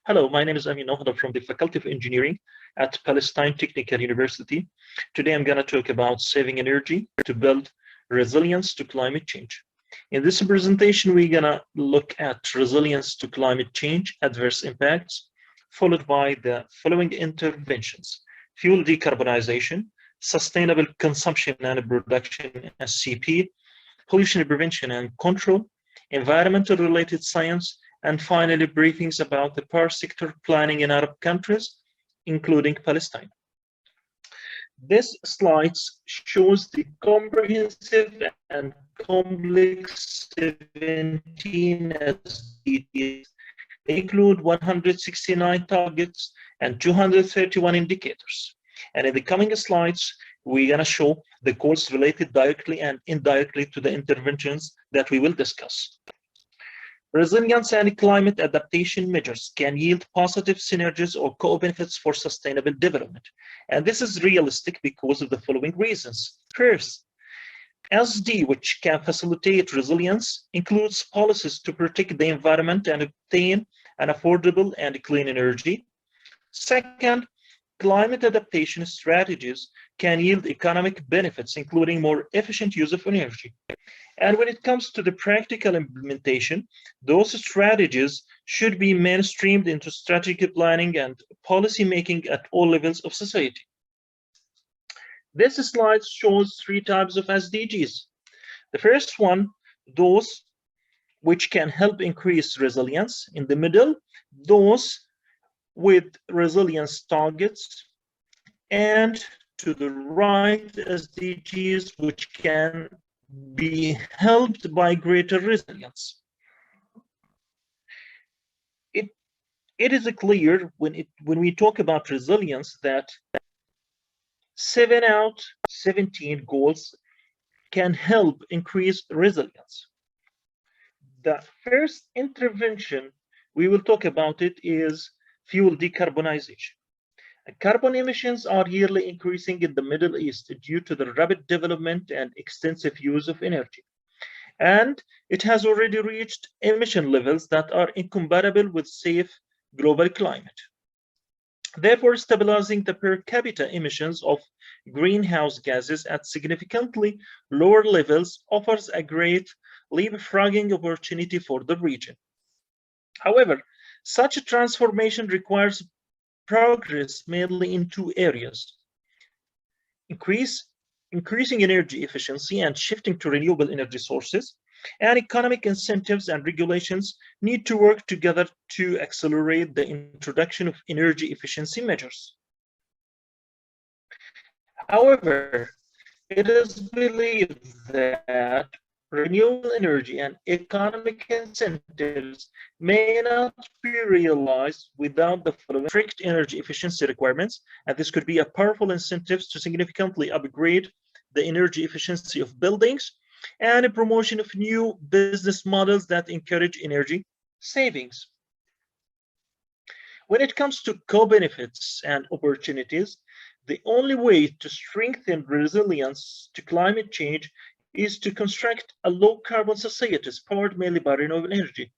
Hello, my name is Amin Nohda from the Faculty of Engineering at Palestine Technical University. Today I'm going to talk about saving energy to build resilience to climate change. In this presentation, we're going to look at resilience to climate change, adverse impacts, followed by the following interventions: fuel decarbonization, sustainable consumption and production (SCP), pollution prevention and control, environmental related science, and finally briefings about the power sector planning in Arab countries, including Palestine. This slide shows the comprehensive and complex 17 SDGs. They include 169 targets and 231 indicators. And in the coming slides, we're going to show the goals related directly and indirectly to the interventions that we will discuss. Resilience and climate adaptation measures can yield positive synergies or co-benefits for sustainable development. And this is realistic because of the following reasons. First, SD, which can facilitate resilience, includes policies to protect the environment and obtain an affordable and clean energy. Second, climate adaptation strategies can yield economic benefits, including more efficient use of energy. And when it comes to the practical implementation, those strategies should be mainstreamed into strategic planning and policy making at all levels of society. This slide shows three types of SDGs. The first one, those which can help increase resilience. In the middle, those with resilience targets. And to the right, SDGs which can be helped by greater resilience. It is clear when we talk about resilience that 7 out of 17 goals can help increase resilience. The first intervention we will talk about it is fuel decarbonization. Carbon emissions are yearly increasing in the Middle East due to the rapid development and extensive use of energy. And it has already reached emission levels that are incompatible with safe global climate. Therefore, stabilizing the per capita emissions of greenhouse gases at significantly lower levels offers a great leapfrogging opportunity for the region. However, such a transformation requires progress mainly in two areas: increasing energy efficiency and shifting to renewable energy sources, and economic incentives and regulations need to work together to accelerate the introduction of energy efficiency measures. However, it is believed that renewable energy and economic incentives may not be realized without the following strict energy efficiency requirements, and this could be a powerful incentive to significantly upgrade the energy efficiency of buildings and a promotion of new business models that encourage energy savings. When it comes to co-benefits and opportunities, the only way to strengthen resilience to climate change is to construct a low-carbon society powered mainly by renewable energy.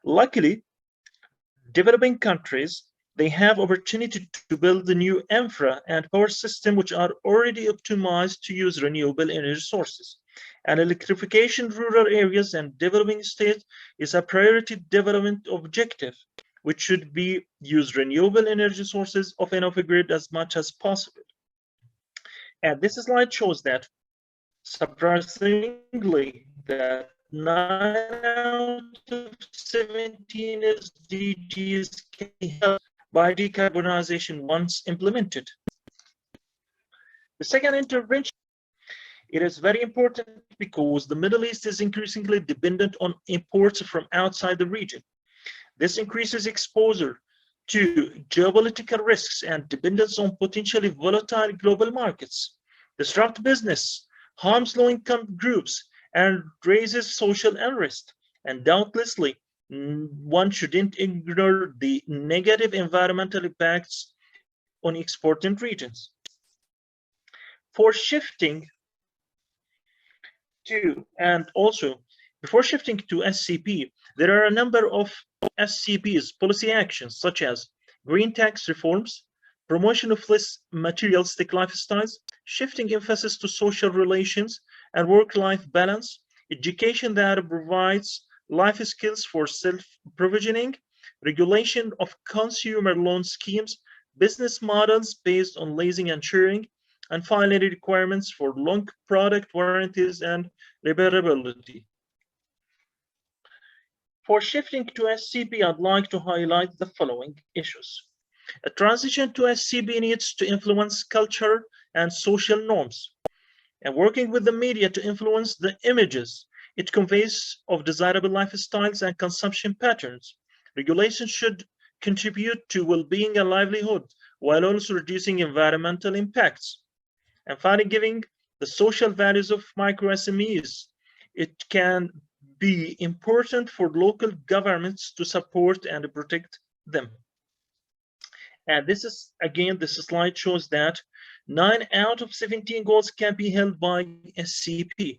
Luckily, developing countries, they have opportunity to build the new infra and power system which are already optimized to use renewable energy sources. And electrification rural areas and developing states is a priority development objective, which should be use renewable energy sources of an off-grid as much as possible. And this slide shows that surprisingly, that 9 out of 17 SDGs can be helped by decarbonization once implemented. The second intervention, it is very important because the Middle East is increasingly dependent on imports from outside the region. This increases exposure to geopolitical risks and dependence on potentially volatile global markets, disrupt business, harms low-income groups, and raises social unrest. And doubtlessly, one shouldn't ignore the negative environmental impacts on exporting regions. For shifting to, and also Before shifting to SCP, there are a number of SCP's policy actions, such as green tax reforms, promotion of less materialistic lifestyles, shifting emphasis to social relations and work-life balance, education that provides life skills for self-provisioning, regulation of consumer loan schemes, business models based on leasing and sharing, and finally requirements for long product warranties and repairability. For shifting to SCP, I'd like to highlight the following issues. A transition to SCP needs to influence culture and social norms, and working with the media to influence the images it conveys of desirable lifestyles and consumption patterns. Regulations should contribute to well-being and livelihood while also reducing environmental impacts. And finally, giving the social values of micro SMEs, it can be important for local governments to support and protect them. And this slide shows that 9 out of 17 goals can be held by SCP.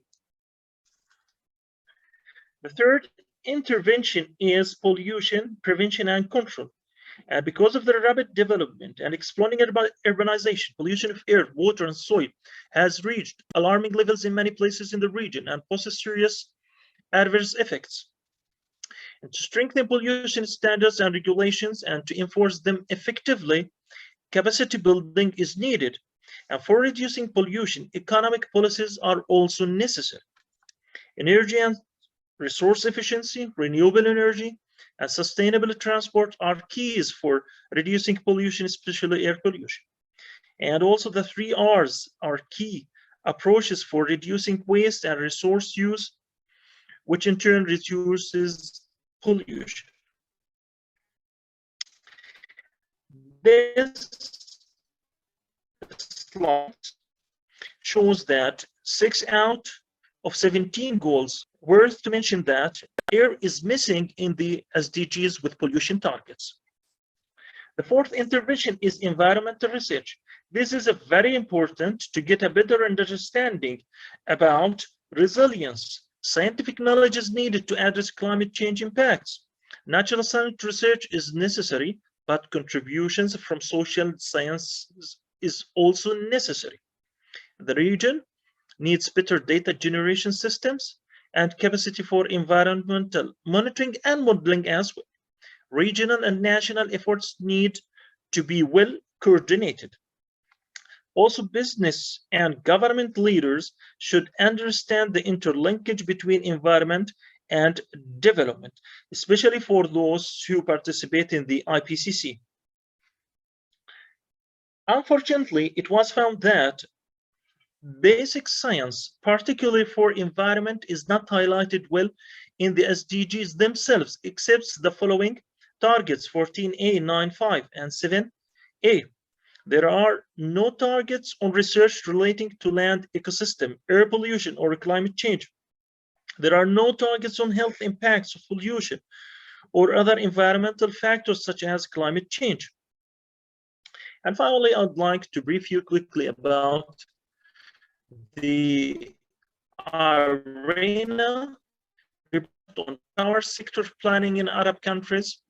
The third intervention is pollution prevention and control. And because of the rapid development and exploding urbanization, pollution of air, water, and soil has reached alarming levels in many places in the region and poses serious adverse effects. And to strengthen pollution standards and regulations and to enforce them effectively, capacity building is needed. And for reducing pollution, economic policies are also necessary. Energy and resource efficiency, renewable energy, and sustainable transport are keys for reducing pollution, especially air pollution. And also the 3 R's are key approaches for reducing waste and resource use, which in turn reduces pollution. This slide shows that 6 out of 17 goals. Worth to mention that air is missing in the SDGs with pollution targets. The fourth intervention is environmental research. This is very important to get a better understanding about resilience. Scientific knowledge is needed to address climate change impacts. Natural science research is necessary, but contributions from social sciences is also necessary. The region needs better data generation systems and capacity for environmental monitoring and modeling as well. Regional and national efforts need to be well coordinated. Also, business and government leaders should understand the interlinkage between environment and development, especially for those who participate in the IPCC. Unfortunately, it was found that basic science, particularly for environment, is not highlighted well in the SDGs themselves, except the following targets 14A, 9.5, and 7A. There are no targets on research relating to land ecosystem, air pollution, or climate change. There are no targets on health impacts of pollution or other environmental factors such as climate change. And finally, I'd like to brief you quickly about the ARENA report on power sector planning in Arab countries.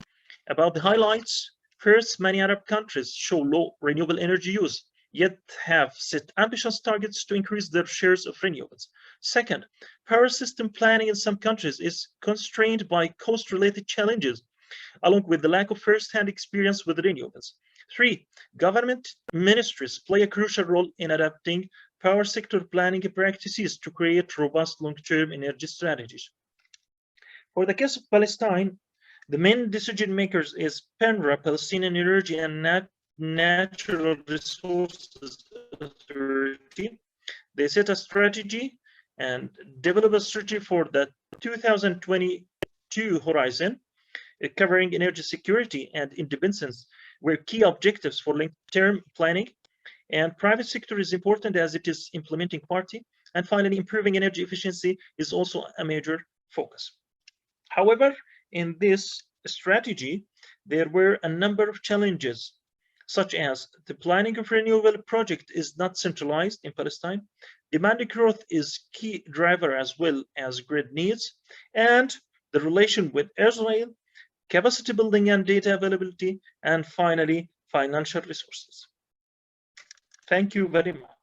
About the highlights, first, many Arab countries show low renewable energy use, yet have set ambitious targets to increase their shares of renewables. Second, power system planning in some countries is constrained by cost-related challenges, along with the lack of first-hand experience with renewables. 3, government ministries play a crucial role in adapting power sector planning practices to create robust long-term energy strategies. For the case of Palestine, the main decision makers is PENRA, Palestinian Energy and Natural Resources Authority. They set a strategy and develop a strategy for the 2022 horizon, covering energy security and independence, were key objectives for long-term planning. And private sector is important as it is implementing party. And finally, improving energy efficiency is also a major focus. However, in this strategy, there were a number of challenges, such as the planning of renewable project is not centralized in Palestine, demand growth is key driver as well as grid needs, and the relation with Israel, capacity building and data availability, and finally, financial resources. Thank you very much.